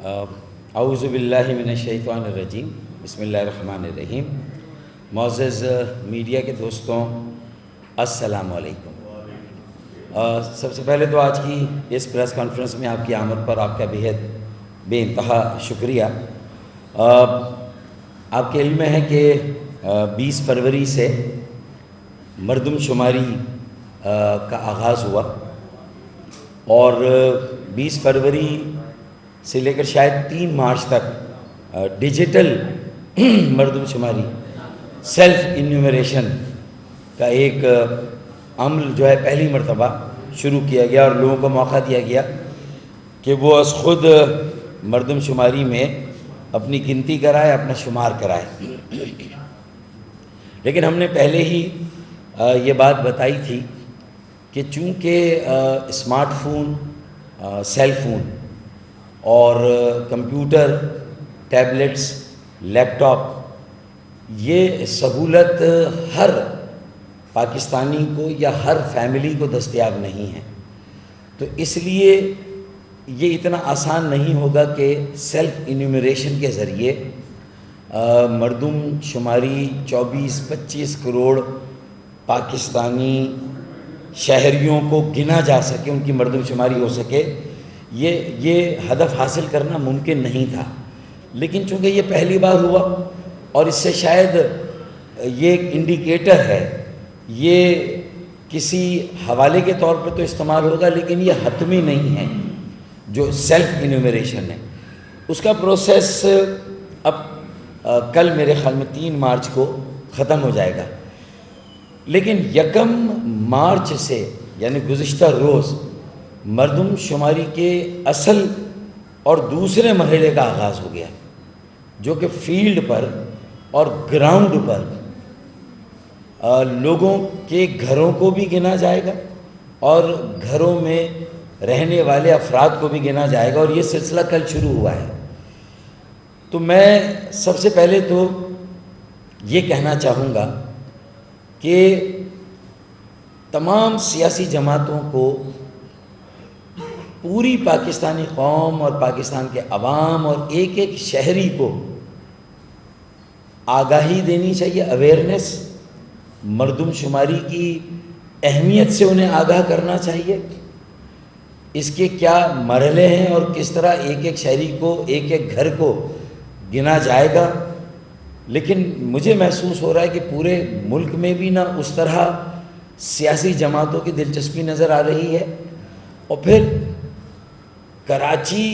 اعوذ باللہ من الشیطان الرجیم، بسم اللہ الرحمن الرحیم۔ معزز میڈیا کے دوستوں، السلام علیکم۔ سب سے پہلے تو آج کی اس پریس کانفرنس میں آپ کی آمد پر آپ کا بے انتہا شکریہ۔ آپ کے علم میں ہے کہ 20 فروری سے مردم شماری کا آغاز ہوا اور 20 فروری سے لے کر شاید 3 مارچ تک ڈیجیٹل مردم شماری سیلف انیومریشن کا ایک عمل جو ہے پہلی مرتبہ شروع کیا گیا اور لوگوں کو موقع دیا گیا کہ وہ از خود مردم شماری میں اپنی گنتی کرائے، اپنا شمار کرائے۔ لیکن ہم نے پہلے ہی یہ بات بتائی تھی کہ چونکہ اسمارٹ فون، سیل فون اور کمپیوٹر، ٹیبلٹس، لیپ ٹاپ، یہ سہولت ہر پاکستانی کو یا ہر فیملی کو دستیاب نہیں ہے، تو اس لیے یہ اتنا آسان نہیں ہوگا کہ سیلف انیومریشن کے ذریعے مردم شماری 24-25 کروڑ پاکستانی شہریوں کو گنا جا سکے، ان کی مردم شماری ہو سکے۔ یہ ہدف حاصل کرنا ممکن نہیں تھا، لیکن چونکہ یہ پہلی بار ہوا اور اس سے شاید یہ ایک انڈیکیٹر ہے، یہ کسی حوالے کے طور پر تو استعمال ہوگا لیکن یہ حتمی نہیں ہے۔ جو سیلف انیومریشن ہے اس کا پروسیس اب کل میرے خیال میں 3 مارچ کو ختم ہو جائے گا، لیکن 1 مارچ سے یعنی گزشتہ روز مردم شماری کے اصل اور دوسرے مرحلے کا آغاز ہو گیا، جو کہ فیلڈ پر اور گراؤنڈ پر لوگوں کے گھروں کو بھی گنا جائے گا اور گھروں میں رہنے والے افراد کو بھی گنا جائے گا، اور یہ سلسلہ کل شروع ہوا ہے۔ تو میں سب سے پہلے تو یہ کہنا چاہوں گا کہ تمام سیاسی جماعتوں کو، پوری پاکستانی قوم اور پاکستان کے عوام اور ایک ایک شہری کو آگاہی دینی چاہیے، اویئرنیس، مردم شماری کی اہمیت سے انہیں آگاہ کرنا چاہیے، اس کے کیا مرحلے ہیں اور کس طرح ایک ایک شہری کو، ایک ایک گھر کو گنا جائے گا۔ لیکن مجھے محسوس ہو رہا ہے کہ پورے ملک میں بھی نہ اس طرح سیاسی جماعتوں کی دلچسپی نظر آ رہی ہے، اور پھر کراچی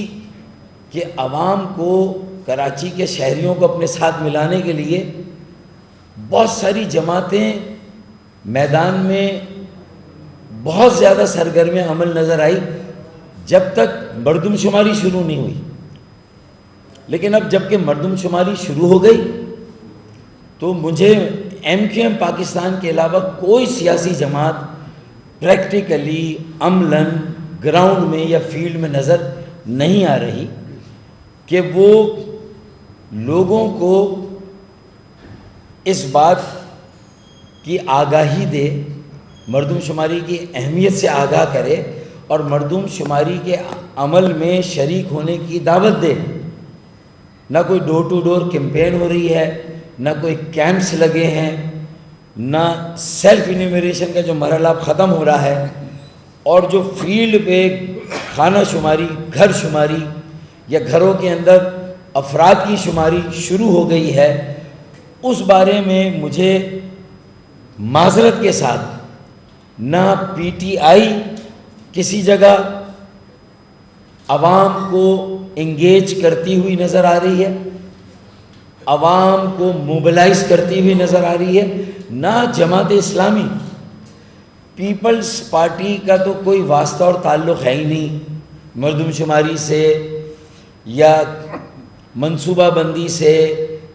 کے عوام کو، کراچی کے شہریوں کو اپنے ساتھ ملانے کے لیے بہت ساری جماعتیں میدان میں بہت زیادہ سرگرم عمل نظر آئی جب تک مردم شماری شروع نہیں ہوئی۔ لیکن اب جب کہ مردم شماری شروع ہو گئی تو مجھے MQM پاکستان کے علاوہ کوئی سیاسی جماعت پریکٹیکلی، عملاً، گراؤنڈ میں یا فیلڈ میں نظر نہیں آ رہی کہ وہ لوگوں کو اس بات کی آگاہی دے، مردم شماری کی اہمیت سے آگاہ کرے اور مردم شماری کے عمل میں شریک ہونے کی دعوت دے۔ نہ کوئی ڈور ٹو ڈور کیمپین ہو رہی ہے، نہ کوئی کیمپس لگے ہیں، نہ سیلف انیومریشن کا جو مرحلہ ختم ہو رہا ہے، اور جو فیلڈ پہ خانہ شماری، گھر شماری یا گھروں کے اندر افراد کی شماری شروع ہو گئی ہے، اس بارے میں مجھے معذرت کے ساتھ نہ PTI کسی جگہ عوام کو انگیج کرتی ہوئی نظر آ رہی ہے، عوام کو موبلائز کرتی ہوئی نظر آ رہی ہے، نہ جماعت اسلامی۔ پیپلز پارٹی کا تو کوئی واسطہ اور تعلق ہے ہی نہیں مردم شماری سے یا منصوبہ بندی سے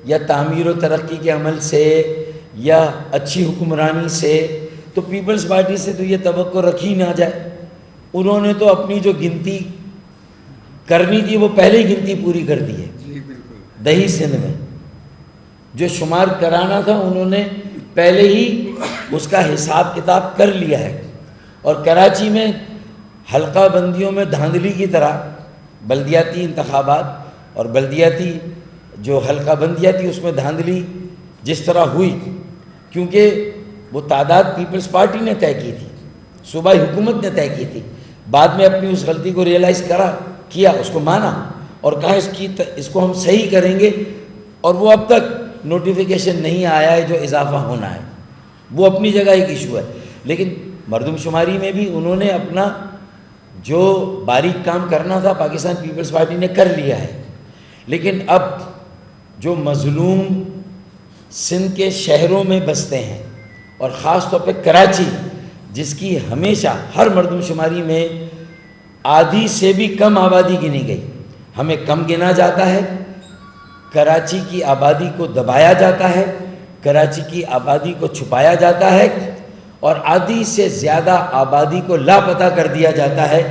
یا تعمیر و ترقی کے عمل سے یا اچھی حکمرانی سے، تو پیپلز پارٹی سے تو یہ توقع رکھی نہ جائے۔ انہوں نے تو اپنی جو گنتی کرنی تھی وہ پہلے ہی گنتی پوری کر دی ہے۔ دہی سندھ میں جو شمار کرانا تھا انہوں نے پہلے ہی اس کا حساب کتاب کر لیا ہے، اور کراچی میں حلقہ بندیوں میں دھاندلی کی طرح بلدیاتی انتخابات اور بلدیاتی جو حلقہ بندیاں تھی اس میں دھاندلی جس طرح ہوئی، کیونکہ وہ تعداد پیپلز پارٹی نے طے کی تھی، صوبائی حکومت نے طے کی تھی، بعد میں اپنی اس غلطی کو ریئلائز کیا، اس کو مانا اور کہا اس کو ہم صحیح کریں گے، اور وہ اب تک نوٹیفیکیشن نہیں آیا ہے جو اضافہ ہونا ہے، وہ اپنی جگہ ایک ایشو ہے۔ لیکن مردم شماری میں بھی انہوں نے اپنا جو باریک کام کرنا تھا پاکستان پیپلز پارٹی نے کر لیا ہے، لیکن اب جو مظلوم سندھ کے شہروں میں بستے ہیں اور خاص طور پہ کراچی، جس کی ہمیشہ ہر مردم شماری میں آدھی سے بھی کم آبادی گنی گئی، ہمیں کم گنا جاتا ہے، کراچی کی آبادی کو دبایا جاتا ہے، کراچی کی آبادی کو چھپایا جاتا ہے، اور آدھی سے زیادہ آبادی کو لاپتہ کر دیا جاتا ہے۔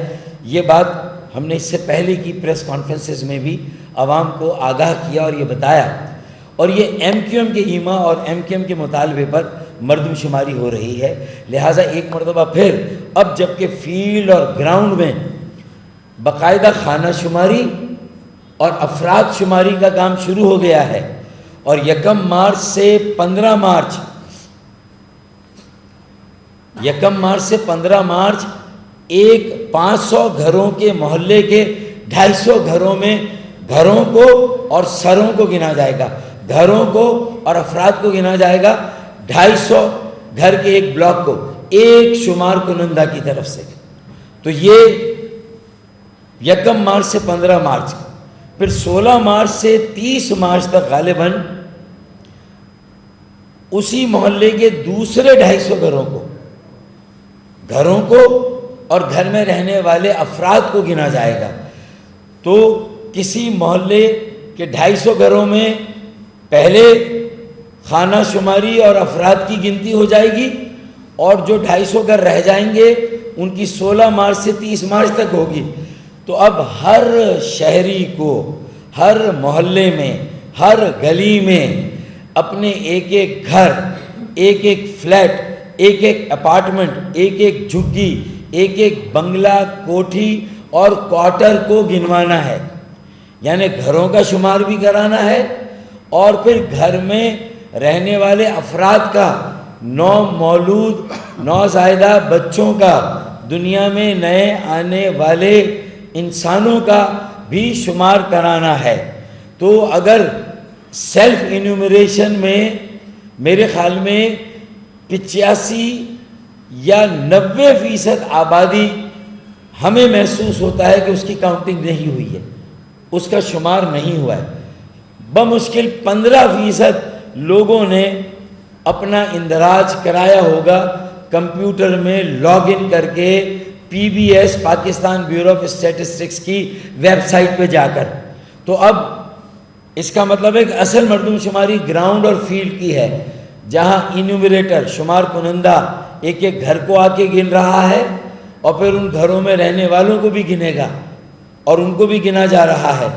یہ بات ہم نے اس سے پہلے کی پریس کانفرنسز میں بھی عوام کو آگاہ کیا اور یہ بتایا، اور یہ ایم کیو ایم کے ایما اور ایم کیو ایم کے مطالبے پر مردم شماری ہو رہی ہے۔ لہٰذا ایک مرتبہ پھر اب جب کہ فیلڈ اور گراؤنڈ میں باقاعدہ خانہ شماری اور افراد شماری کا کام شروع ہو گیا ہے، اور 1 مارچ سے 15 مارچ ایک 500 گھروں کے محلے کے 250 گھروں میں گھروں کو اور سروں کو گنا جائے گا، گھروں کو اور افراد کو گنا جائے گا، 250 گھر کے ایک بلاک کو ایک شمار کنندہ کی طرف سے۔ تو یہ 1 مارچ سے 15 مارچ، پھر 16 مارچ سے 30 مارچ تک غالباً اسی محلے کے دوسرے 250 گھروں کو اور گھر میں رہنے والے افراد کو گنا جائے گا۔ تو کسی محلے کے 250 گھروں میں پہلے خانہ شماری اور افراد کی گنتی ہو جائے گی، اور جو 250 گھر رہ جائیں گے ان کی 16 مارچ سے 30 مارچ تک ہوگی۔ تو اب ہر شہری کو ہر محلے میں ہر گلی میں اپنے ایک ایک گھر، ایک ایک فلیٹ، ایک ایک اپارٹمنٹ، ایک ایک جھگی، ایک ایک بنگلہ، کوٹھی اور کوارٹر کو گنوانا ہے، یعنی گھروں کا شمار بھی کرانا ہے، اور پھر گھر میں رہنے والے افراد کا، نو مولود نوزائیدہ بچوں کا، دنیا میں نئے آنے والے انسانوں کا بھی شمار کرانا ہے۔ تو اگر سیلف انیومریشن میں میرے خیال میں 85 یا 90% آبادی ہمیں محسوس ہوتا ہے کہ اس کی کاؤنٹنگ نہیں ہوئی ہے، اس کا شمار نہیں ہوا ہے۔ بمشکل 15% لوگوں نے اپنا اندراج کرایا ہوگا کمپیوٹر میں لاگ ان کر کے پی B S Pakistan bureau of statistics کی ویب سائٹ پہ جا کر۔ تو اب اس کا مطلب ہے کہ اصل مردم شماری گراؤنڈ اور فیلڈ کی ہے، جہاں انیومریٹر شمار کنندہ ایک ایک گھر کو آ کے گن رہا ہے، اور پھر ان گھروں میں رہنے والوں کو بھی گنے گا اور ان کو بھی گنا جا رہا ہے۔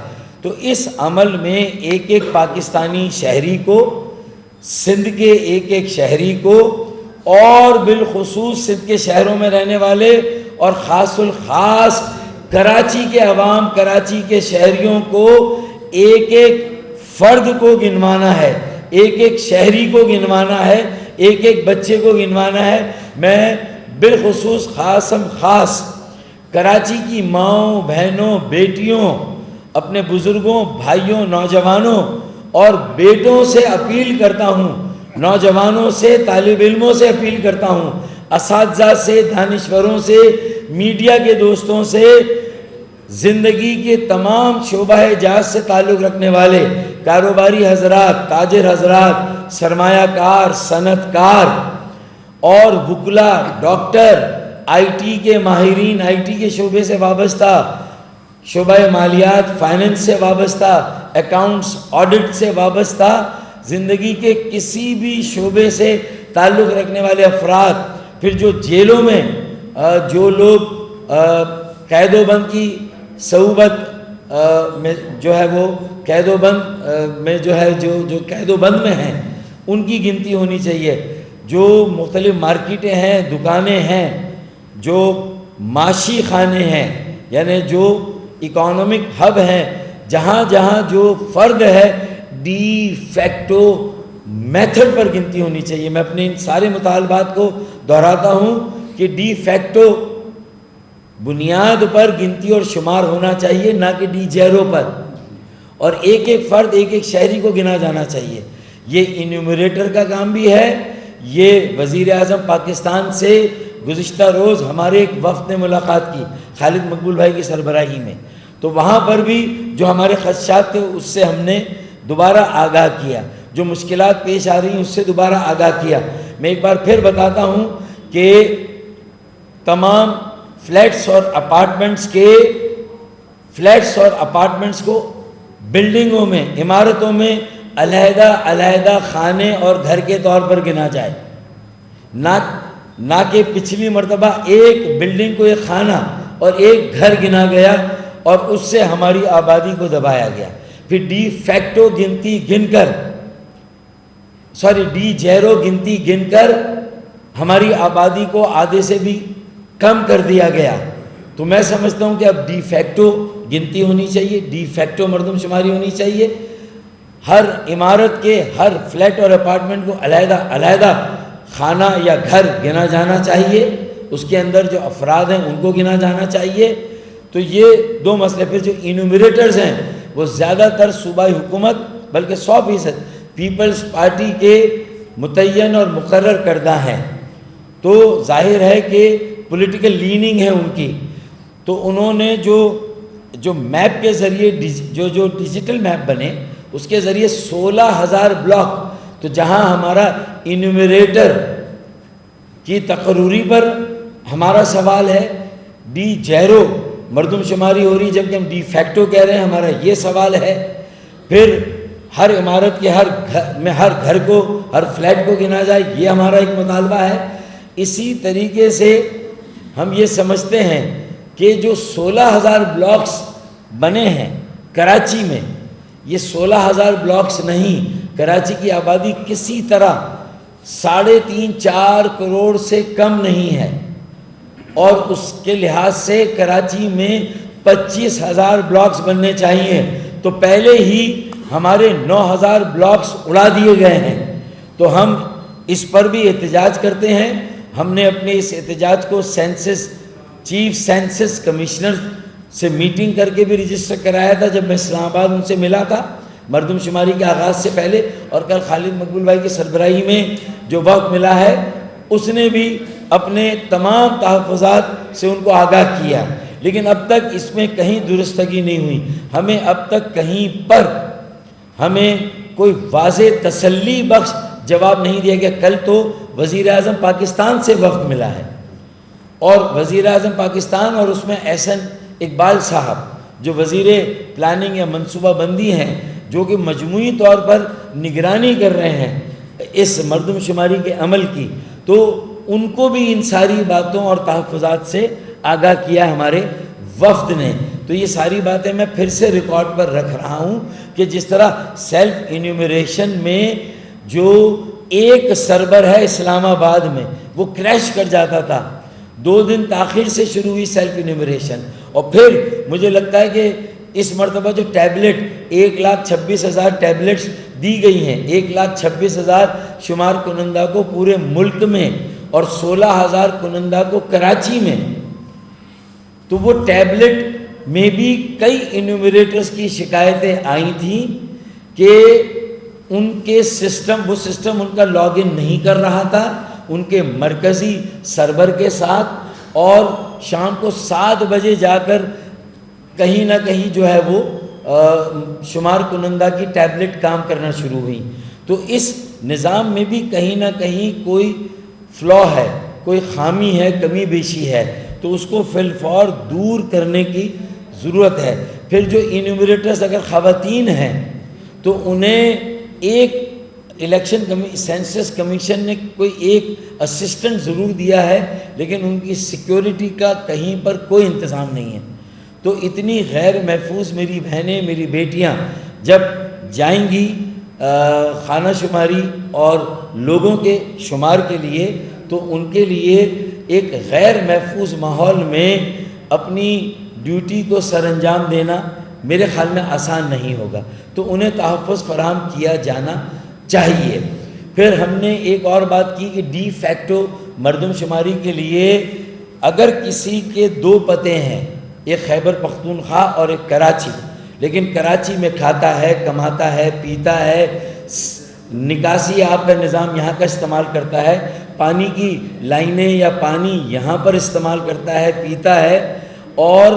تو اس عمل میں ایک ایک پاکستانی شہری کو، سندھ کے ایک ایک شہری کو، اور بالخصوص سندھ کے شہروں میں رہنے والے اور خاص الخاص کراچی کے عوام، کراچی کے شہریوں کو ایک ایک فرد کو گنوانا ہے، ایک ایک شہری کو گنوانا ہے، ایک ایک بچے کو گنوانا ہے۔ میں بالخصوص خاص کراچی کی ماؤں، بہنوں، بیٹیوں، اپنے بزرگوں، بھائیوں، نوجوانوں اور بیٹوں سے اپیل کرتا ہوں، نوجوانوں سے، طالب علموں سے اپیل کرتا ہوں، اساتذہ سے، دانشوروں سے، میڈیا کے دوستوں سے، زندگی کے تمام شعبہ جات سے تعلق رکھنے والے کاروباری حضرات، تاجر حضرات، سرمایہ کار، صنعت کار اور وکلاء، ڈاکٹر، آئی ٹی کے ماہرین، آئی ٹی کے شعبے سے وابستہ، شعبہ مالیات، فائننس سے وابستہ، اکاؤنٹس، آڈٹ سے وابستہ، زندگی کے کسی بھی شعبے سے تعلق رکھنے والے افراد، پھر جو جیلوں میں جو لوگ قید و بند کی صعوبت میں جو ہے وہ قید و بند میں جو ہے جو قید و بند میں ہیں ان کی گنتی ہونی چاہیے، جو مختلف مارکیٹیں ہیں، دکانیں ہیں، جو معاشی خانے ہیں، یعنی جو اکانومک ہب ہیں جہاں جہاں جو فرد ہے ڈی فیکٹو میتھڈ پر گنتی ہونی چاہیے. میں اپنے ان سارے مطالبات کو دہراتا ہوں کہ ڈی فیکٹو بنیاد پر گنتی اور شمار ہونا چاہیے، نہ کہ ڈی جیرو پر، اور ایک ایک فرد ایک ایک شہری کو گنا جانا چاہیے. یہ انیومریٹر کا کام بھی ہے. یہ وزیر اعظم پاکستان سے گزشتہ روز ہمارے ایک وفد نے ملاقات کی خالد مقبول بھائی کی سربراہی میں، تو وہاں پر بھی جو ہمارے خدشات تھے اس سے ہم نے دوبارہ آگاہ کیا، جو مشکلات پیش آ رہی ہیں اس سے دوبارہ آگاہ کیا. میں ایک بار پھر بتاتا ہوں کہ تمام فلیٹس اور اپارٹمنٹس کو بلڈنگوں میں، عمارتوں میں علیحدہ علیحدہ خانے اور گھر کے طور پر گنا جائے، نہ کہ پچھلی مرتبہ ایک بلڈنگ کو ایک خانہ اور ایک گھر گنا گیا اور اس سے ہماری آبادی کو دبایا گیا. پھر ڈی فیکٹو گنتی گن کر ڈی جیرو گنتی گن کر ہماری آبادی کو آدھے سے بھی کم کر دیا گیا. تو میں سمجھتا ہوں کہ اب ڈی فیکٹو گنتی ہونی چاہیے، ڈی فیکٹو مردم شماری ہونی چاہیے. ہر عمارت کے ہر فلیٹ اور اپارٹمنٹ کو علیحدہ علیحدہ خانہ یا گھر گنا جانا چاہیے، اس کے اندر جو افراد ہیں ان کو گنا جانا چاہیے. تو یہ دو مسئلے. پھر جو انیومریٹرز ہیں وہ زیادہ تر صوبائی حکومت بلکہ 100% پیپلز پارٹی کے متعین اور مقرر کردہ ہیں. تو ظاہر ہے کہ پولیٹیکل لیننگ ہے ان کی. تو انہوں نے جو میپ کے ذریعے جو ڈیجیٹل میپ بنے اس کے ذریعے 16,000 بلاک، تو جہاں ہمارا انیومریٹر کی تقرری پر ہمارا سوال ہے، ڈی جیرو مردم شماری ہو رہی جبکہ ہم ڈی فیکٹو کہہ رہے ہیں، ہمارا یہ سوال ہے. پھر ہر عمارت کے ہر گھر کو، ہر فلیٹ کو گنا جائے، یہ ہمارا ایک مطالبہ ہے. اسی طریقے سے ہم یہ سمجھتے ہیں کہ جو 16,000 بلاکس بنے ہیں کراچی میں، یہ 16,000 بلاکس نہیں. کراچی کی آبادی کسی طرح 3.5-4 کروڑ سے کم نہیں ہے، اور اس کے لحاظ سے کراچی میں 25,000 بلاکس بننے چاہیے. تو پہلے ہی ہمارے 9,000 بلاکس اڑا دیے گئے ہیں. تو ہم اس پر بھی احتجاج کرتے ہیں. ہم نے اپنے اس احتجاج کو چیف سینسس کمشنر سے میٹنگ کر کے بھی رجسٹر کرایا تھا جب میں اسلام آباد ان سے ملا تھا مردم شماری کے آغاز سے پہلے، اور کل خالد مقبول بھائی کی سربراہی میں جو وقت ملا ہے اس نے بھی اپنے تمام تحفظات سے ان کو آگاہ کیا. لیکن اب تک اس میں کہیں درستگی نہیں ہوئی. ہمیں اب تک کہیں پر ہمیں کوئی واضح تسلی بخش جواب نہیں دیا گیا. کل تو وزیر اعظم پاکستان سے وفد ملا ہے، اور وزیر اعظم پاکستان اور اس میں احسن اقبال صاحب جو وزیر پلاننگ یا منصوبہ بندی ہیں، جو کہ مجموعی طور پر نگرانی کر رہے ہیں اس مردم شماری کے عمل کی، تو ان کو بھی ان ساری باتوں اور تحفظات سے آگاہ کیا ہمارے وفد نے. تو یہ ساری باتیں میں پھر سے ریکارڈ پر رکھ رہا ہوں کہ جس طرح سیلف انیومریشن میں جو ایک سرور ہے اسلام آباد میں وہ کریش کر جاتا تھا، 2 دن تاخیر سے شروع ہوئی سیلف انیومریشن. اور پھر مجھے لگتا ہے کہ اس مرتبہ جو ٹیبلٹ 1,26,000 ٹیبلٹس دی گئی ہیں، 1,26,000 شمار کنندہ کو پورے ملک میں اور 16,000 کنندہ کو کراچی میں، تو وہ ٹیبلٹ میں بھی کئی انیومریٹرز کی شکایتیں آئی تھیں کہ ان کے وہ سسٹم ان کا لاگ ان نہیں کر رہا تھا ان کے مرکزی سرور کے ساتھ، اور شام کو 7 بجے جا کر کہیں نہ کہیں جو ہے وہ شمار کنندہ کی ٹیبلٹ کام کرنا شروع ہوئی. تو اس نظام میں بھی کہیں نہ کہیں کوئی فلا ہے، کوئی خامی ہے، کمی بیشی ہے. تو اس کو فی الفور دور کرنے کی ضرورت ہے. پھر جو انیومریٹرز اگر خواتین ہیں تو انہیں ایک سینسس کمیشن نے کوئی ایک اسسٹنٹ ضرور دیا ہے، لیکن ان کی سیکیورٹی کا کہیں پر کوئی انتظام نہیں ہے. تو اتنی غیر محفوظ میری بہنیں، میری بیٹیاں جب جائیں گی خانہ شماری اور لوگوں کے شمار کے لیے، تو ان کے لیے ایک غیر محفوظ ماحول میں اپنی ڈیوٹی کو سر انجام دینا میرے خیال میں آسان نہیں ہوگا، تو انہیں تحفظ فراہم کیا جانا چاہیے۔ پھر ہم نے ایک اور بات کی کہ ڈی فیکٹو مردم شماری کے لیے اگر کسی کے 2 پتے ہیں، ایک خیبر پختونخوا اور ایک کراچی، لیکن کراچی میں کھاتا ہے، کماتا ہے، پیتا ہے، نکاسی آپ کا نظام یہاں کا استعمال کرتا ہے، پانی کی لائنیں یا پانی یہاں پر استعمال کرتا ہے، پیتا ہے، اور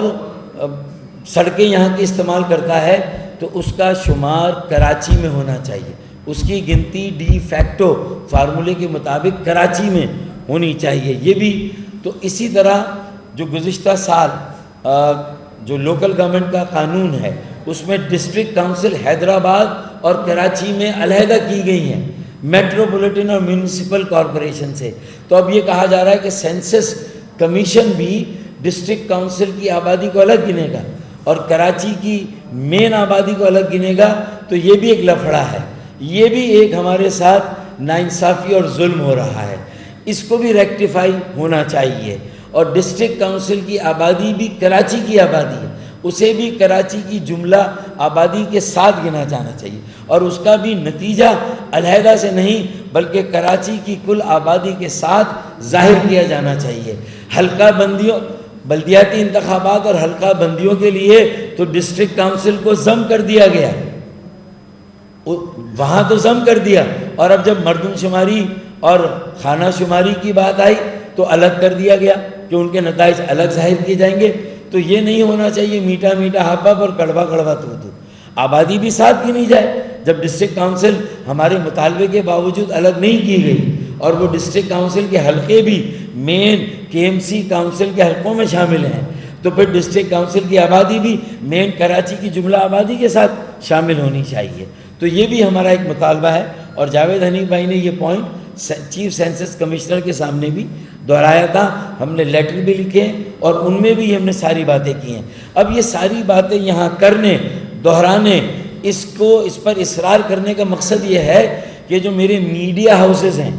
سڑکیں یہاں کی استعمال کرتا ہے، تو اس کا شمار کراچی میں ہونا چاہیے، اس کی گنتی ڈی فیکٹو فارمولے کے مطابق کراچی میں ہونی چاہیے۔ یہ بھی تو اسی طرح جو گزشتہ سال جو لوکل گورنمنٹ کا قانون ہے اس میں ڈسٹرکٹ کاؤنسل حیدرآباد اور کراچی میں علیحدہ کی گئی ہیں میٹروپولیٹن اور میونسپل کارپوریشن سے، تو اب یہ کہا جا رہا ہے کہ سینسس کمیشن بھی ڈسٹرکٹ کاؤنسل کی آبادی کو الگ گنے گا اور کراچی کی مین آبادی کو الگ گنے گا، تو یہ بھی ایک لفڑا ہے، یہ بھی ایک ہمارے ساتھ ناانصافی اور ظلم ہو رہا ہے، اس کو بھی ریکٹیفائی ہونا چاہیے۔ اور ڈسٹرکٹ کاؤنسل کی آبادی بھی کراچی کی آبادی ہے، اسے بھی کراچی کی جملہ آبادی کے ساتھ گنا جانا چاہیے، اور اس کا بھی نتیجہ علیحدہ سے نہیں بلکہ کراچی کی کل آبادی کے ساتھ ظاہر کیا جانا چاہیے۔ حلقہ بندیوں، بلدیاتی انتخابات اور حلقہ بندیوں کے لیے تو ڈسٹرکٹ کاؤنسل کو ضم کر دیا گیا، وہاں تو ضم کر دیا، اور اب جب مردم شماری اور خانہ شماری کی بات آئی تو الگ کر دیا گیا کہ ان کے نتائج الگ ظاہر کیے جائیں گے۔ تو یہ نہیں ہونا چاہیے میٹھا میٹھا ہاپ ہاپ اور کڑوا کڑوا تو آبادی بھی ساتھ گنی جائے۔ جب ڈسٹرکٹ کاؤنسل ہمارے مطالبے کے باوجود الگ نہیں کی گئی اور وہ ڈسٹرکٹ کاؤنسل کے حلقے بھی مین کے ایم سی کاؤنسل کے حلقوں میں شامل ہیں، تو پھر ڈسٹرکٹ کاؤنسل کی آبادی بھی مین کراچی کی جملہ آبادی کے ساتھ شامل ہونی چاہیے۔ تو یہ بھی ہمارا ایک مطالبہ ہے، اور جاوید حنیف بھائی نے یہ پوائنٹ چیف سینسس کمشنر کے سامنے بھی دہرایا تھا، ہم نے لیٹر بھی لکھے اور ان میں بھی ہم نے ساری باتیں کی ہیں۔ اب یہ ساری باتیں یہاں کرنے، دہرانے، اس پر اصرار کرنے کا مقصد یہ ہے کہ جو میرے میڈیا ہاؤسز ہیں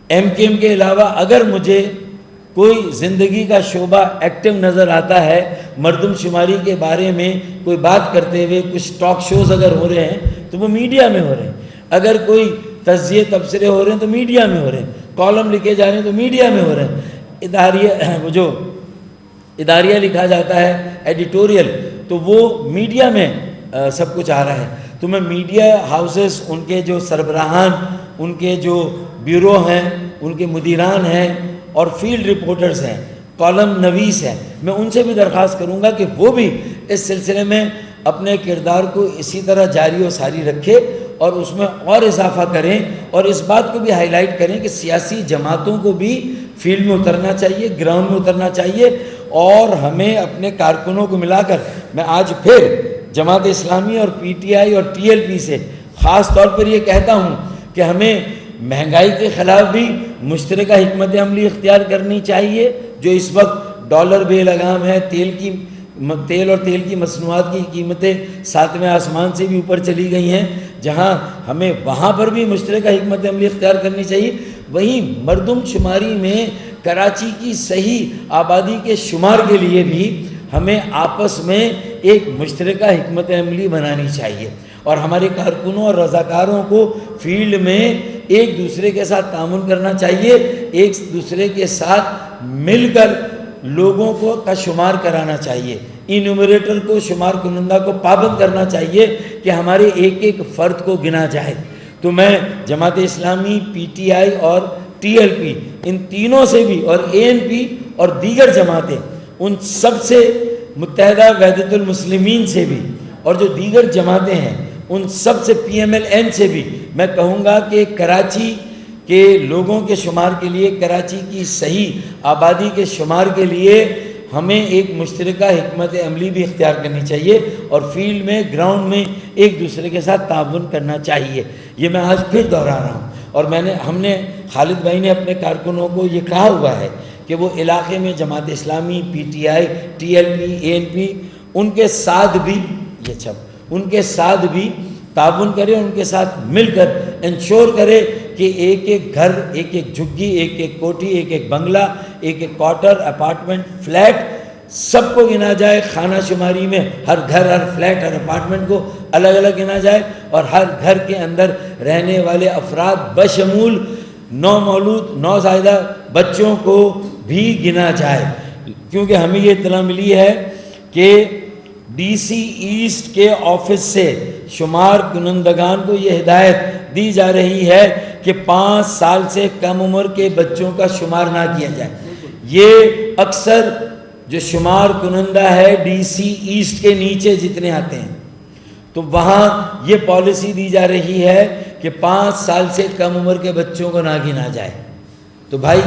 ایم کے ایم کے علاوہ، اگر مجھے کوئی زندگی کا شعبہ ایکٹیو نظر آتا ہے مردم شماری کے بارے میں کوئی بات کرتے ہوئے، کچھ ٹاک شوز اگر ہو رہے ہیں تو وہ میڈیا میں ہو رہے ہیں، اگر کوئی تجزیے تبصرے ہو رہے ہیں تو میڈیا میں ہو رہے ہیں، کالم لکھے جا رہے ہیں تو میڈیا میں ہو رہے ہیں، وہ جو اداریہ لکھا جاتا ہے ایڈیٹوریل، تو وہ میڈیا میں سب کچھ آ رہا ہے۔ تو میں میڈیا ہاؤسز، ان کے جو سربراہان، ان کے جو بیورو ہیں، ان کے مدیران ہیں اور فیلڈ رپورٹرز ہیں، کالم نویس ہیں، میں ان سے بھی درخواست کروں گا کہ وہ بھی اس سلسلے میں اپنے کردار کو اسی طرح جاری و ساری رکھے اور اس میں اور اضافہ کریں، اور اس بات کو بھی ہائی لائٹ کریں کہ سیاسی جماعتوں کو بھی فیلڈ میں اترنا چاہیے، گراؤنڈ میں اترنا چاہیے، اور ہمیں اپنے کارکنوں کو ملا کر، میں آج پھر جماعت اسلامی اور پی ٹی آئی اور ٹی ایل پی سے خاص طور پر یہ کہتا ہوں کہ ہمیں مہنگائی کے خلاف بھی مشترکہ حکمت عملی اختیار کرنی چاہیے۔ جو اس وقت ڈالر بے لگام ہے، تیل اور تیل کی مصنوعات کی قیمتیں 7ویں آسمان سے بھی اوپر چلی گئی ہیں، جہاں ہمیں وہاں پر بھی مشترکہ حکمت عملی اختیار کرنی چاہیے۔ وہیں مردم شماری میں کراچی کی صحیح آبادی کے شمار کے لیے بھی ہمیں آپس میں ایک مشترکہ حکمت عملی بنانی چاہیے، اور ہمارے کارکنوں اور رضاکاروں کو فیلڈ میں ایک دوسرے کے ساتھ تعاون کرنا چاہیے، ایک دوسرے کے ساتھ مل کر لوگوں کا شمار کرانا چاہیے، انیومریٹر کو، شمار کنندہ کو پابند کرنا چاہیے کہ ہمارے ایک ایک فرد کو گنا جائے۔ تو میں جماعت اسلامی، پی ٹی آئی اور ٹی ایل پی، ان تینوں سے بھی، اور اے این پی اور دیگر جماعتیں، ان سب سے، متحدہ وحدت المسلمین سے بھی، اور جو دیگر جماعتیں ہیں ان سب سے، پی ایم ایل این سے بھی میں کہوں گا کہ کراچی کے لوگوں کے شمار کے لیے، کراچی کی صحیح آبادی کے شمار کے لیے ہمیں ایک مشترکہ حکمت عملی بھی اختیار کرنی چاہیے، اور فیلڈ میں، گراؤنڈ میں ایک دوسرے کے ساتھ تعاون کرنا چاہیے۔ یہ میں آج پھر دہرا رہا ہوں، اور ہم نے خالد بھائی نے اپنے کارکنوں کو یہ کہا ہوا ہے کہ وہ علاقے میں Jamaat Islami, P T I, T L P, A N P, ان کے ساتھ بھی تعاون کرے، ان کے ساتھ مل کر انشور کرے کہ ایک ایک گھر، ایک ایک جھگی، ایک ایک کوٹھی، ایک ایک بنگلہ، ایک ایک کوارٹر، اپارٹمنٹ، فلیٹ سب کو گنا جائے، خانہ شماری میں ہر گھر، ہر فلیٹ، ہر اپارٹمنٹ کو الگ الگ گنا جائے، اور ہر گھر کے اندر رہنے والے افراد بشمول نومولود نوزائیدہ بچوں کو بھی گنا جائے، کیونکہ ہمیں یہ اطلاع ملی ہے کہ ڈی سی ایسٹ کے آفس سے شمار کنندگان کو یہ ہدایت دی جا رہی ہے کہ 5 سال سے کم عمر کے بچوں کا شمار نہ کیا جائے۔ یہ اکثر جو شمار کنندہ ہے ڈی سی ایسٹ کے نیچے جتنے آتے ہیں، تو وہاں یہ پالیسی دی جا رہی ہے کہ 5 سال سے کم عمر کے بچوں کو نہ گنا جائے۔ تو بھائی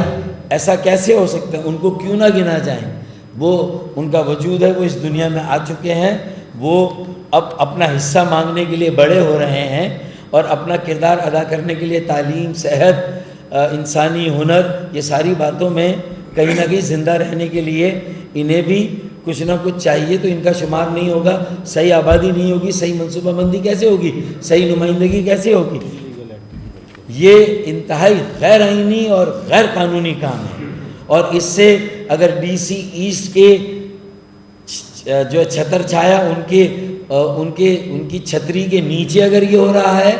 ایسا کیسے ہو سکتا ہے؟ ان کو کیوں نہ گنا جائیں؟ وہ ان کا وجود ہے، وہ اس دنیا میں آ چکے ہیں، وہ اب اپنا حصہ مانگنے کے لیے بڑے ہو رہے ہیں، اور اپنا کردار ادا کرنے کے لیے تعلیم، صحت، انسانی ہنر، یہ ساری باتوں میں کہیں نہ کہیں زندہ رہنے کے لیے انہیں بھی کچھ نہ کچھ چاہیے۔ تو ان کا شمار نہیں ہوگا، صحیح آبادی نہیں ہوگی، صحیح منصوبہ بندی کیسے ہوگی، صحیح نمائندگی کیسے ہوگی؟ یہ انتہائی غیر آئینی اور غیر قانونی کام ہے، اور اس سے اگر ڈی سی ایسٹ کے جو چھتر چھایا ان کی چھتری کے نیچے اگر یہ ہو رہا ہے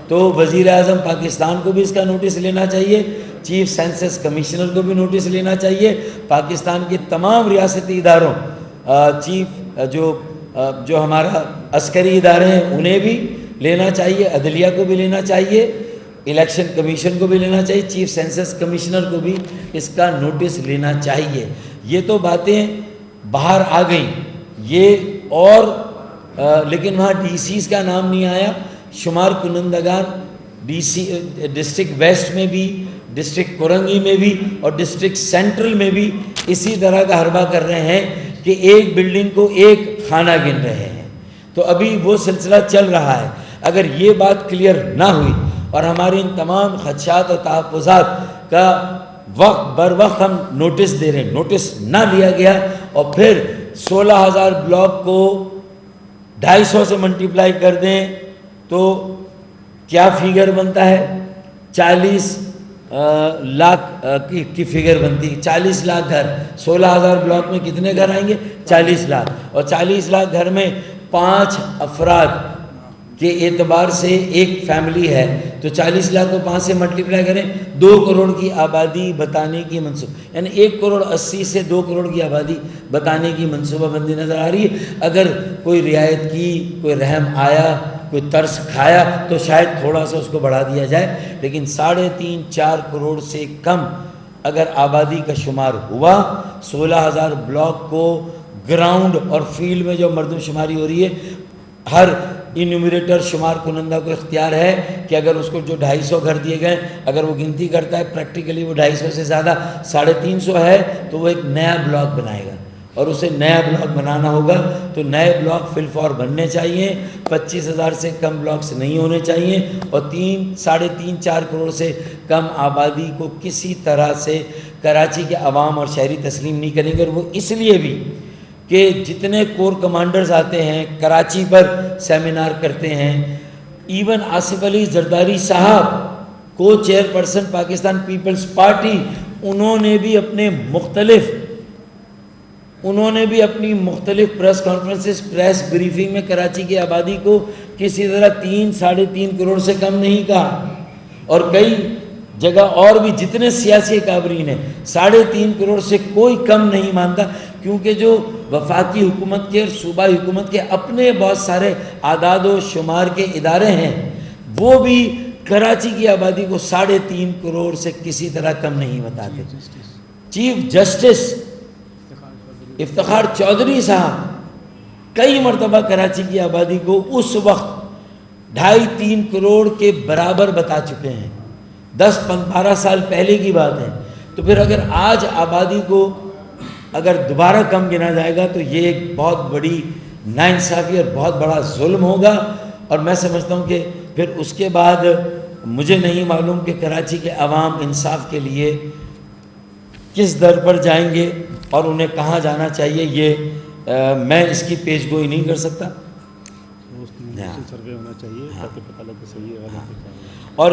تو وزیر اعظم پاکستان کو بھی اس کا نوٹس لینا چاہیے، چیف سینسس کمشنر کو بھی نوٹس لینا چاہیے، پاکستان کے تمام ریاستی اداروں، چیف جو ہمارا عسکری ادارے ہیں انہیں بھی لینا چاہیے، عدلیہ کو بھی لینا چاہیے، الیکشن کمیشن کو بھی لینا چاہیے، چیف سینسس کمشنر کو بھی اس کا نوٹس لینا چاہیے۔ یہ تو باتیں باہر آ گئیں، یہ اور لیکن وہاں ڈی سیز کا نام نہیں آیا۔ شمار کنندگان ڈسٹرکٹ ویسٹ میں بھی، ڈسٹرکٹ کورنگی میں بھی اور ڈسٹرکٹ سینٹرل میں بھی اسی طرح کا حربہ کر رہے ہیں کہ ایک بلڈنگ کو ایک خانہ گن رہے ہیں۔ تو ابھی وہ سلسلہ چل رہا ہے۔ اگر یہ بات کلیئر نہ ہوئی اور ہمارے ان تمام خدشات اور تحفظات کا وقت بر وقت ہم نوٹس دے رہے ہیں، نوٹس نہ لیا گیا، اور پھر 16,000 بلاک کو 250 سے ملٹیپلائی کر دیں تو کیا فگر بنتا ہے؟ 40 لاکھ کی فگر بنتی ہے۔ 40 لاکھ گھر، 16,000 بلاک میں کتنے گھر آئیں گے؟ 40 لاکھ، اور 40 لاکھ گھر میں 5 افراد کے اعتبار سے ایک فیملی ہے، تو 40 لاکھ کو 5 سے ملٹیپلائی کریں، 2 کروڑ کی آبادی بتانے کی منصوبہ، یعنی 1 کروڑ 80 سے 2 کروڑ کی آبادی بتانے کی منصوبہ بندی نظر آ رہی ہے۔ اگر کوئی رعایت کی، کوئی رحم آیا، کوئی ترس کھایا تو شاید تھوڑا سا اس کو بڑھا دیا جائے، لیکن 3.5-4 کروڑ سے کم اگر آبادی کا شمار ہوا، 16,000 بلاک کو گراؤنڈ اور فیلڈ میں جو مردم شماری ہو رہی ہے، ہر انیومریٹر شمار کنندہ کو اختیار ہے کہ اگر اس کو جو 250 گھر دیے گئے، اگر وہ گنتی کرتا ہے پریکٹیکلی وہ 250 سے زیادہ 350 ہے، تو وہ ایک نیا بلاک بنائے گا، اور اسے نیا بلاک بنانا ہوگا تو نئے بلاک فی الفور بننے چاہیے، 25,000 سے کم بلاکس نہیں ہونے چاہیے، اور 3.5-4 کروڑ سے کم آبادی کو کسی طرح سے کراچی کے عوام اور شہری تسلیم نہیں کریں گے۔ اور وہ اس لیے بھی کہ جتنے کور کمانڈرز آتے ہیں کراچی پر سیمینار کرتے ہیں، ایون آصف علی زرداری صاحب کو چیئر پرسن پاکستان پیپلز پارٹی، انہوں نے بھی اپنی مختلف پریس کانفرنسز، پریس بریفنگ میں کراچی کی آبادی کو کسی طرح 3-3.5 کروڑ سے کم نہیں کہا، اور کئی جگہ اور بھی جتنے سیاسی اکابرین ہیں 3.5 کروڑ سے کوئی کم نہیں مانتا، کیونکہ جو وفاقی حکومت کے اور صوبائی حکومت کے اپنے بہت سارے اعداد و شمار کے ادارے ہیں، وہ بھی کراچی کی آبادی کو 3.5 کروڑ سے کسی طرح کم نہیں بتاتے۔ چیف جسٹس افتخار چودھری صاحب کئی مرتبہ کراچی کی آبادی کو اس وقت 2.5-3 کروڑ کے برابر بتا چکے ہیں، 10-12 سال پہلے کی بات ہے۔ تو پھر اگر آج آبادی کو اگر دوبارہ کم گنا جائے گا تو یہ ایک بہت بڑی ناانصافی اور بہت بڑا ظلم ہوگا، اور میں سمجھتا ہوں کہ پھر اس کے بعد مجھے نہیں معلوم کہ کراچی کے عوام انصاف کے لیے کس در پر جائیں گے اور انہیں کہاں جانا چاہیے، یہ میں اس کی پیش گوئی نہیں کر سکتا۔ اور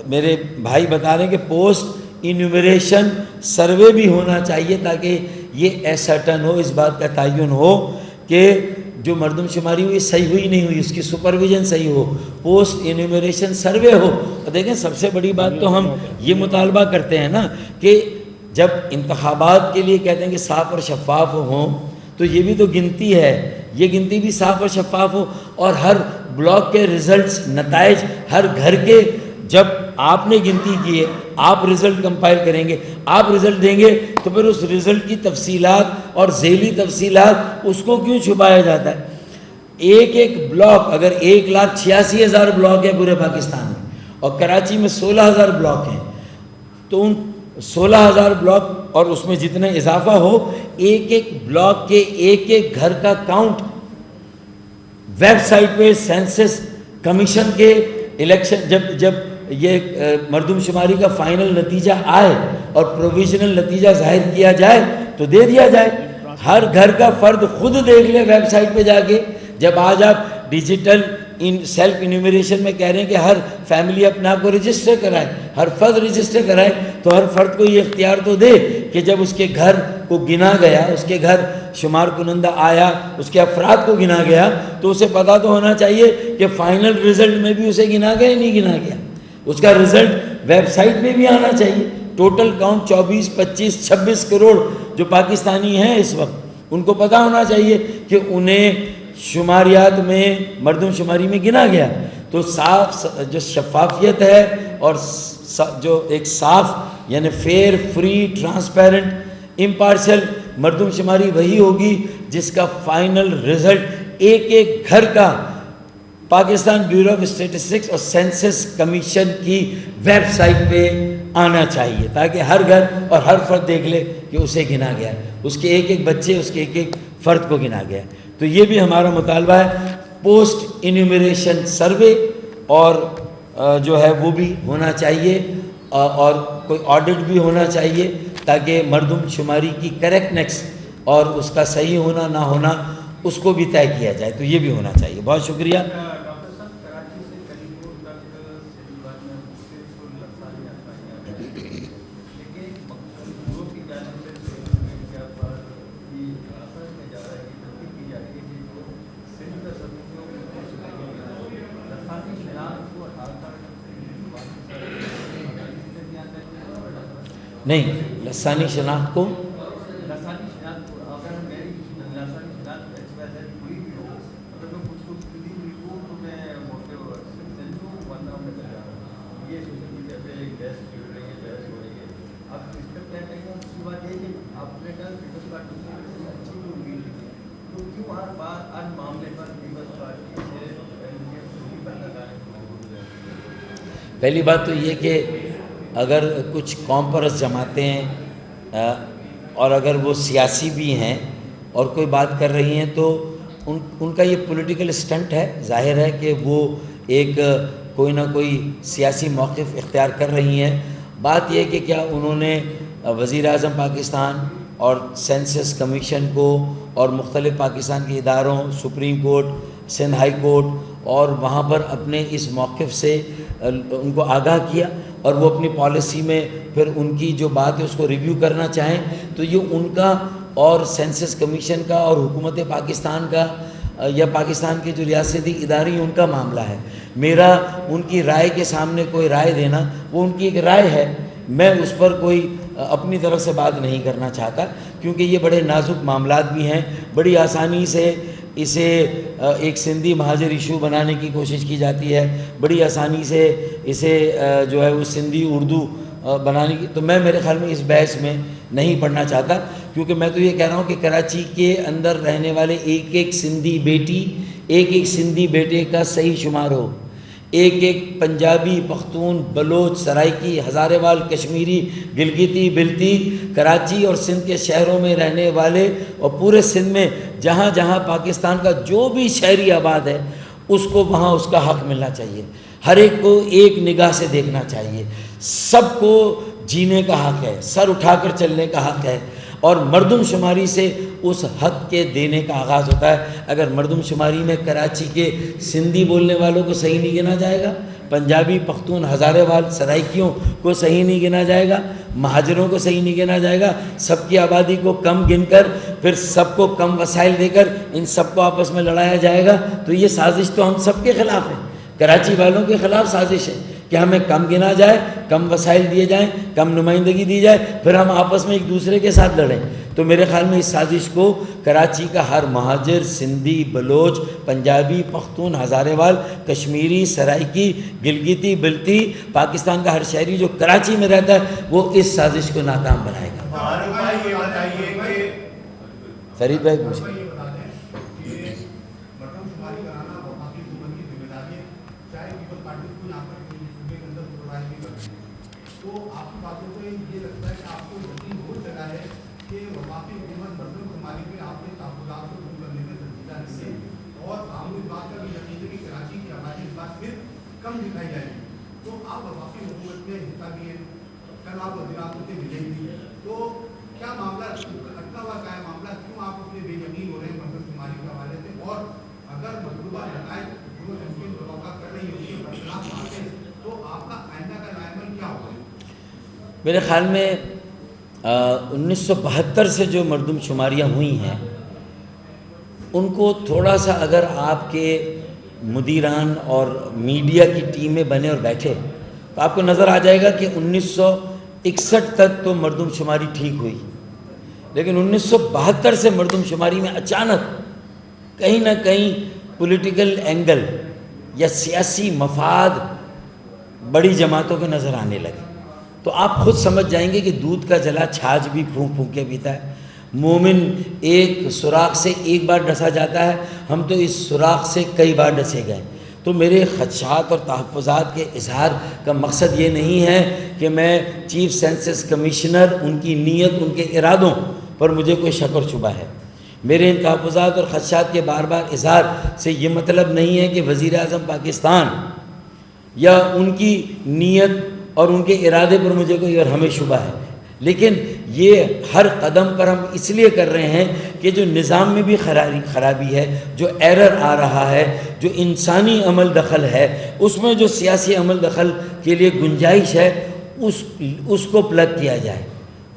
میرے بھائی بتا رہے ہیں کہ پوسٹ انیومریشن سروے بھی ہونا چاہیے، تاکہ یہ ایسرٹن ہو، اس بات کا تعین ہو کہ جو مردم شماری ہوئی صحیح ہوئی نہیں ہوئی، اس کی سپرویژن صحیح ہو، پوسٹ انیمیریشن سروے ہو. اور دیکھیں سب سے بڑی بات تو ہم یہ مطالبہ کرتے ہیں نا کہ جب انتخابات کے لیے کہتے ہیں کہ صاف اور شفاف ہوں، تو یہ بھی تو گنتی ہے، یہ گنتی بھی صاف اور شفاف ہو، اور ہر بلاک کے ریزلٹس، نتائج ہر گھر کے، جب آپ نے گنتی کی ہے، آپ رزلٹ کمپائل کریں گے، آپ رزلٹ دیں گے، تو پھر اس رزلٹ کی تفصیلات اور ذیلی تفصیلات اس کو کیوں چھپایا جاتا ہے؟ ایک ایک بلاک، اگر 1,86,000 بلاک ہے پورے پاکستان میں، اور کراچی میں 16,000 بلاک ہیں، تو ان 16,000 بلاک اور اس میں جتنے اضافہ ہو، ایک ایک بلاک کے ایک ایک گھر کا کاؤنٹ ویب سائٹ پہ سینسس کمیشن کے الیکشن جب یہ مردم شماری کا فائنل نتیجہ آئے اور پروویژنل نتیجہ ظاہر کیا جائے تو دے دیا جائے. ہر گھر کا فرد خود دیکھ لے ویب سائٹ پہ جا کے. جب آج آپ ڈیجیٹل سیلف انیمیریشن میں کہہ رہے ہیں کہ ہر فیملی اپنے آپ کو رجسٹر کرائے، ہر فرد رجسٹر کرائے، تو ہر فرد کو یہ اختیار تو دے کہ جب اس کے گھر کو گنا گیا، اس کے گھر شمار کنندہ آیا، اس کے افراد کو گنا گیا، تو اسے پتہ تو ہونا چاہیے کہ فائنل رزلٹ میں بھی اسے گنا گیا یا نہیں گنا گیا. اس کا رزلٹ ویب سائٹ میں بھی آنا چاہیے. ٹوٹل کاؤنٹ 24، 25، 26 کروڑ جو پاکستانی ہیں اس وقت، ان کو پتہ ہونا چاہیے کہ انہیں شماریات میں، مردم شماری میں گنا گیا. تو صاف جو شفافیت ہے اور جو ایک صاف یعنی فیئر، فری، ٹرانسپیرنٹ، امپارشل مردم شماری وہی ہوگی جس کا فائنل رزلٹ ایک ایک گھر کا پاکستان بیورو آف اسٹیٹسٹکس اور سینسس کمیشن کی ویب سائٹ پہ آنا چاہیے، تاکہ ہر گھر اور ہر فرد دیکھ لے کہ اسے گنا گیا، اس کے ایک ایک بچے، اس کے ایک ایک فرد کو گنا گیا. تو یہ بھی ہمارا مطالبہ ہے. پوسٹ انیمیریشن سروے اور جو ہے وہ بھی ہونا چاہیے، اور کوئی آڈٹ بھی ہونا چاہیے، تاکہ مردم شماری کی کریکٹنیس اور اس کا صحیح ہونا نہ ہونا اس کو بھی طے کیا جائے. تو یہ بھی ہونا چاہیے. بہت شکریہ. نہیں، لسانی شناخت کو پہلی بات تو یہ کہ اگر کچھ قوم پرست جماعتیں ہیں اور اگر وہ سیاسی بھی ہیں اور کوئی بات کر رہی ہیں تو ان کا یہ پولیٹیکل اسٹنٹ ہے. ظاہر ہے کہ وہ ایک کوئی نہ کوئی سیاسی موقف اختیار کر رہی ہیں. بات یہ کہ کیا انہوں نے وزیر اعظم پاکستان اور سینسس کمیشن کو اور مختلف پاکستان کے اداروں، supreme court, Sindh high court, اور وہاں پر اپنے اس موقف سے ان کو آگاہ کیا، اور وہ اپنی پالیسی میں پھر ان کی جو بات ہے اس کو ریویو کرنا چاہیں، تو یہ ان کا اور سینسس کمیشن کا اور حکومت پاکستان کا یا پاکستان کے جو ریاستی ادارے ان کا معاملہ ہے. میرا ان کی رائے کے سامنے کوئی رائے دینا وہ ان کی ایک رائے ہے. میں اس پر کوئی اپنی طرف سے بات نہیں کرنا چاہتا، کیونکہ یہ بڑے نازک معاملات بھی ہیں. بڑی آسانی سے اسے ایک سندھی مہاجر ایشو بنانے کی کوشش کی جاتی ہے، بڑی آسانی سے اسے جو ہے وہ سندھی اردو بنانے کی. تو میں میرے خیال میں اس بحث میں نہیں پڑھنا چاہتا، کیونکہ میں تو یہ کہہ رہا ہوں کہ کراچی کے اندر رہنے والے ایک ایک سندھی بیٹی، ایک ایک سندھی بیٹے کا صحیح شمار ہو. ایک ایک پنجابی، پختون، بلوچ، سرائکی، ہزارے وال، کشمیری، گلگتی، بلتی، کراچی اور سندھ کے شہروں میں رہنے والے اور پورے سندھ میں جہاں جہاں پاکستان کا جو بھی شہری آباد ہے اس کو وہاں اس کا حق ملنا چاہیے. ہر ایک کو ایک نگاہ سے دیکھنا چاہیے. سب کو جینے کا حق ہے، سر اٹھا کر چلنے کا حق ہے. اور مردم شماری سے اس حق کے دینے کا آغاز ہوتا ہے۔ اگر مردم شماری میں کراچی کے سندھی بولنے والوں کو صحیح نہیں گنا جائے گا، پنجابی، پختون، ہزارے وال، سرائکیوں کو صحیح نہیں گنا جائے گا، مہاجروں کو صحیح نہیں گنا جائے گا، سب کی آبادی کو کم گن کر پھر سب کو کم وسائل دے کر ان سب کو آپس میں لڑایا جائے گا، تو یہ سازش تو ہم سب کے خلاف ہے، کراچی والوں کے خلاف سازش ہے کہ ہمیں کم گنا جائے، کم وسائل دیے جائیں، کم نمائندگی دی جائے، پھر ہم آپس میں ایک دوسرے کے ساتھ لڑیں۔ تو میرے خیال میں اس سازش کو کراچی کا ہر مہاجر، سندھی، بلوچ، پنجابی، پختون، ہزارے وال، کشمیری، سرائکی، گلگتی، بلتی، پاکستان کا ہر شہری جو کراچی میں رہتا ہے وہ اس سازش کو ناکام بنائے گا۔ فرید بھائی پوچھیں۔ میرے خیال میں 1972 سے جو مردم شماریاں ہوئی ہیں ان کو تھوڑا سا اگر آپ کے مدیران اور میڈیا کی ٹیمیں بنے اور بیٹھے تو آپ کو نظر آ جائے گا کہ 1961 تک تو مردم شماری ٹھیک ہوئی، لیکن 1972 سے مردم شماری میں اچانک کہیں نہ کہیں پولیٹیکل اینگل یا سیاسی مفاد بڑی جماعتوں کے نظر آنے لگے، تو آپ خود سمجھ جائیں گے کہ دودھ کا جلا چھاچھ بھی پھونک پھونک کے پیتا ہے۔ مومن ایک سوراخ سے ایک بار ڈسا جاتا ہے، ہم تو اس سوراخ سے کئی بار ڈسے گئے۔ تو میرے خدشات اور تحفظات کے اظہار کا مقصد یہ نہیں ہے کہ میں چیف سینسس کمشنر، ان کی نیت، ان کے ارادوں پر مجھے کوئی شک اور شبہ ہے۔ میرے ان تحفظات اور خدشات کے بار بار اظہار سے یہ مطلب نہیں ہے کہ وزیر اعظم پاکستان یا ان کی نیت اور ان کے ارادے پر مجھے کوئی اور ہمیں شبہ ہے، لیکن یہ ہر قدم پر ہم اس لیے کر رہے ہیں کہ جو نظام میں بھی خرابی ہے، جو ایرر آ رہا ہے، جو انسانی عمل دخل ہے، اس میں جو سیاسی عمل دخل کے لیے گنجائش ہے اس کو پلگ کیا جائے،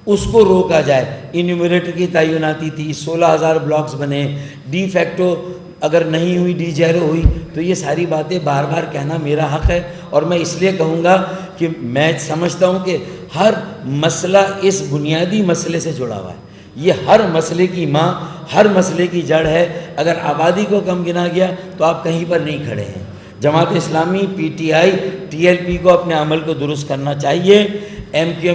اس کو روکا جائے۔ انیومریٹر کی تعیناتی تھی، 16,000 بلاکس بنے، ڈی فیکٹو اگر نہیں ہوئی، ڈی جیرو ہوئی، تو یہ ساری باتیں بار بار کہنا میرا حق ہے، اور میں اس لیے کہوں گا کہ میں سمجھتا ہوں کہ ہر مسئلہ اس بنیادی مسئلے سے جڑا ہوا ہے، یہ ہر مسئلے کی ماں، ہر مسئلے کی جڑ ہے۔ اگر آبادی کو کم گنا گیا تو آپ کہیں پر نہیں کھڑے ہیں۔ جماعت Islami, P T I, T L پی کو اپنے عمل کو درست کرنا چاہیے، ایم کیو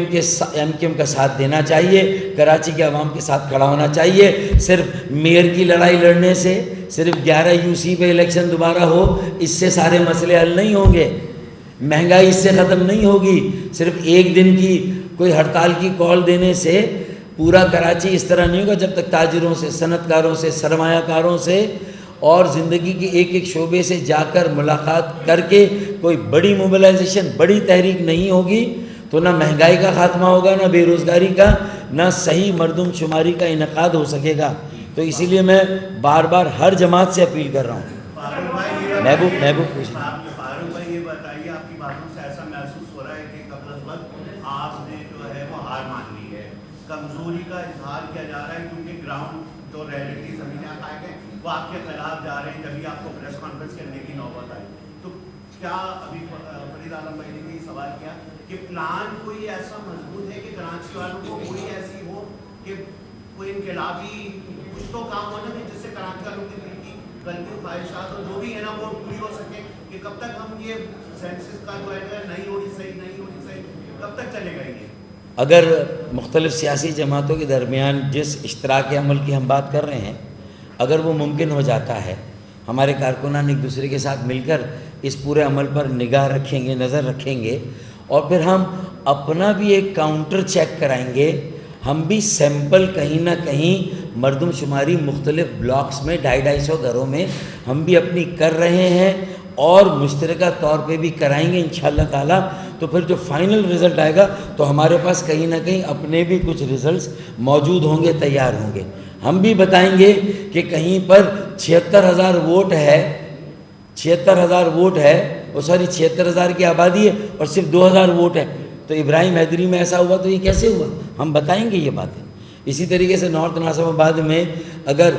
ایم کا ساتھ دینا چاہیے، کراچی کے عوام کے ساتھ کھڑا ہونا چاہیے۔ صرف میئر کی لڑائی لڑنے سے، صرف 11 یو سی پہ الیکشن دوبارہ ہو، اس سے سارے مسئلے حل نہیں ہوں گے، مہنگائی اس سے ختم نہیں ہوگی، صرف ایک دن کی کوئی ہڑتال کی کال دینے سے پورا کراچی اس طرح نہیں ہوگا۔ جب تک تاجروں سے، صنعت کاروں سے، سرمایہ کاروں سے اور زندگی کے ایک ایک شعبے سے جا کر ملاقات کر کے کوئی بڑی موبلائزیشن، بڑی تحریک نہیں ہوگی، تو نہ مہنگائی کا خاتمہ ہوگا، نہ بے روزگاری کا، نہ صحیح مردم شماری کا انعقاد ہو سکے گا۔ تو اسی لیے میں بار بار ہر جماعت سے اپیل کر رہا ہوں۔ محبوب پوچھ فاروق بھائی، یہ بتائیے، آپ کی باتوں سے ایسا محسوس ہو رہا ہے کہ قبل از وقت آپ نے جو ہے وہ ہار مان لی ہے، کمزوری کا اظہار کیا جا رہا ہے، کیونکہ گراؤنڈ جو ریئلٹی زمینیں آئے گئے وہ آپ کے خلاف جا رہے ہیں، جبھی آپ کو پریس کانفرنس کرنے کی نوبت آئی۔ تو کیا ابھی فرید عالم بھائی نے یہ سوال کیا کہ پلان کوئی ایسا مضبوط ہے کہ کراچی والوں کو کوئی ایسی ہو کہ کوئی انقلابی کچھ تو کام ہونا کہ جس سے کراچی والوں کی دل کی غلطی، خواہشات اور جو بھی ہے نا وہ پوری ہو سکے، کہ کب تک ہم یہ سینسس کا جو ہے نہیں ہو رہی صحیح کب تک چلے گا یہ؟ اگر مختلف سیاسی جماعتوں کے درمیان جس اشتراک عمل کی ہم بات کر رہے ہیں، اگر وہ ممکن ہو جاتا ہے، ہمارے کارکنان ایک دوسرے کے ساتھ مل کر اس پورے عمل پر نگاہ رکھیں گے، نظر رکھیں گے، اور پھر ہم اپنا بھی ایک کاؤنٹر چیک کرائیں گے، ہم بھی سیمپل کہیں نہ کہیں مردم شماری مختلف بلاکس میں 250 گھروں میں ہم بھی اپنی کر رہے ہیں، اور مشترکہ طور پہ بھی کرائیں گے انشاءاللہ تعالی۔ تو پھر جو فائنل رزلٹ آئے گا تو ہمارے پاس کہیں نہ کہیں اپنے بھی کچھ رزلٹس موجود ہوں گے، تیار ہوں گے. ہم بھی بتائیں گے کہ کہیں پر 76,000 ووٹ ہے، 76,000 ووٹ ہے، وہ ساری 76,000 کی آبادی ہے اور صرف 2,000 ووٹ ہے، تو ابراہیم حیدری میں ایسا ہوا تو یہ کیسے ہوا؟ ہم بتائیں گے یہ باتیں. اسی طریقے سے نارتھ ناظم آباد میں اگر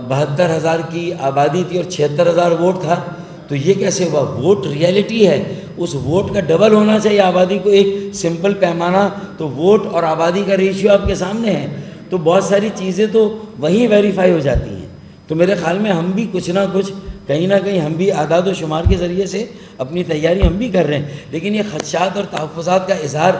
72,000 کی آبادی تھی اور 76,000 ووٹ تھا تو یہ کیسے ہوا؟ ووٹ ریئلٹی ہے، اس ووٹ کا ڈبل ہونا چاہیے آبادی کو. ایک سمپل پیمانہ تو ووٹ اور آبادی کا ریشیو آپ کے سامنے ہے، تو بہت ساری چیزیں تو وہیں ویریفائی ہو جاتی ہیں. تو میرے خیال میں ہم بھی کچھ نہ کچھ کہیں نہ کہیں ہم بھی اعداد و شمار کے ذریعے سے اپنی تیاری ہم بھی کر رہے ہیں. لیکن یہ خدشات اور تحفظات کا اظہار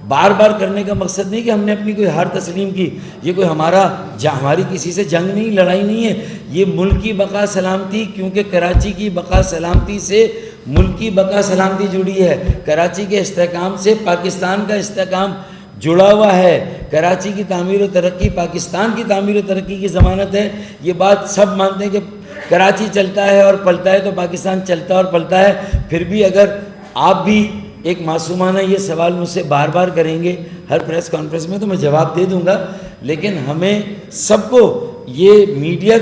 بار بار کرنے کا مقصد نہیں کہ ہم نے اپنی کوئی ہار تسلیم کی. یہ کوئی ہماری کسی سے جنگ نہیں، لڑائی نہیں ہے. یہ ملک کی بقا سلامتی، کیونکہ کراچی کی بقا سلامتی سے ملک کی بقا سلامتی جڑی ہے. کراچی کے استحکام سے پاکستان کا استحکام جڑا ہوا ہے. کراچی کی تعمیر و ترقی پاکستان کی تعمیر و ترقی کی ضمانت ہے. یہ بات سب مانتے ہیں کہ کراچی چلتا ہے اور پلتا ہے تو پاکستان چلتا اور پلتا ہے. پھر بھی اگر آپ بھی ایک معصومانہ یہ سوال مجھ سے بار بار کریں گے ہر پریس کانفرنس میں تو میں جواب دے دوں گا، لیکن ہمیں سب کو، یہ میڈیا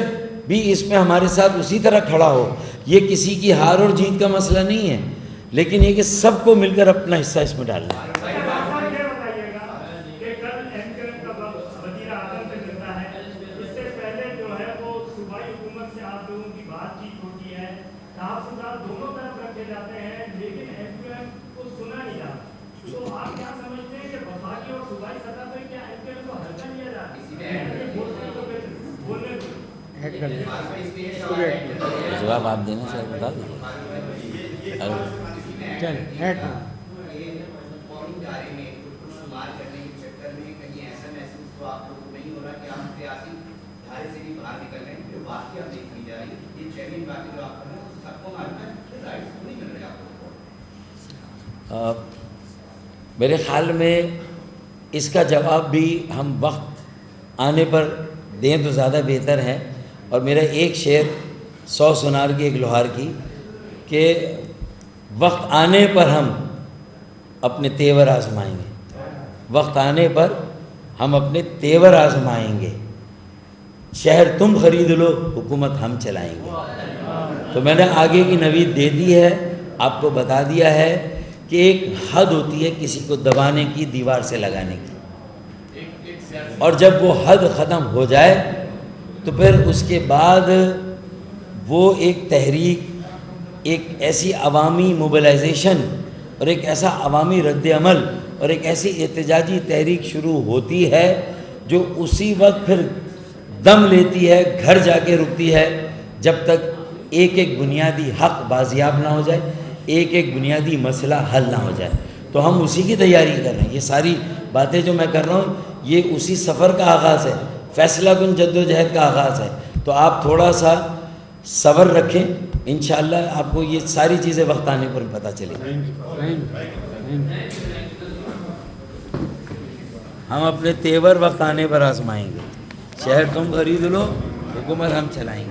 بھی اس میں ہمارے ساتھ اسی طرح کھڑا ہو. یہ کسی کی ہار اور جیت کا مسئلہ نہیں ہے، لیکن یہ کہ سب کو مل کر اپنا حصہ اس میں ڈالنا ہے. جواب آپ دینا چاہیے بتا دیجیے. میرے خیال میں اس کا جواب بھی ہم وقت آنے پر دیں تو زیادہ بہتر ہے. اور میرا ایک شعر 100 سنار کی ایک لوہار کی کہ وقت آنے پر ہم اپنے تیور آزمائیں گے، وقت آنے پر ہم اپنے تیور آزمائیں گے، شہر تم خرید لو حکومت ہم چلائیں گے. تو میں نے آگے کی نوید دے دی ہے، آپ کو بتا دیا ہے کہ ایک حد ہوتی ہے کسی کو دبانے کی، دیوار سے لگانے کی، اور جب وہ حد ختم ہو جائے تو پھر اس کے بعد وہ ایک تحریک، ایک ایسی عوامی موبلائزیشن اور ایک ایسا عوامی رد عمل اور ایک ایسی احتجاجی تحریک شروع ہوتی ہے جو اسی وقت پھر دم لیتی ہے، گھر جا کے رکتی ہے، جب تک ایک ایک بنیادی حق بازیاب نہ ہو جائے، ایک ایک بنیادی مسئلہ حل نہ ہو جائے. تو ہم اسی کی تیاری کر رہے ہیں. یہ ساری باتیں جو میں کر رہا ہوں یہ اسی سفر کا آغاز ہے، فیصلہ کن جد و جہد کا آغاز ہے. تو آپ تھوڑا سا صبر رکھیں، انشاءاللہ آپ کو یہ ساری چیزیں وقت آنے پر پتہ چلیں گی. ہم اپنے تیور وقت آنے پر آزمائیں گے، شہر تم خرید لو حکومت ہم چلائیں گے.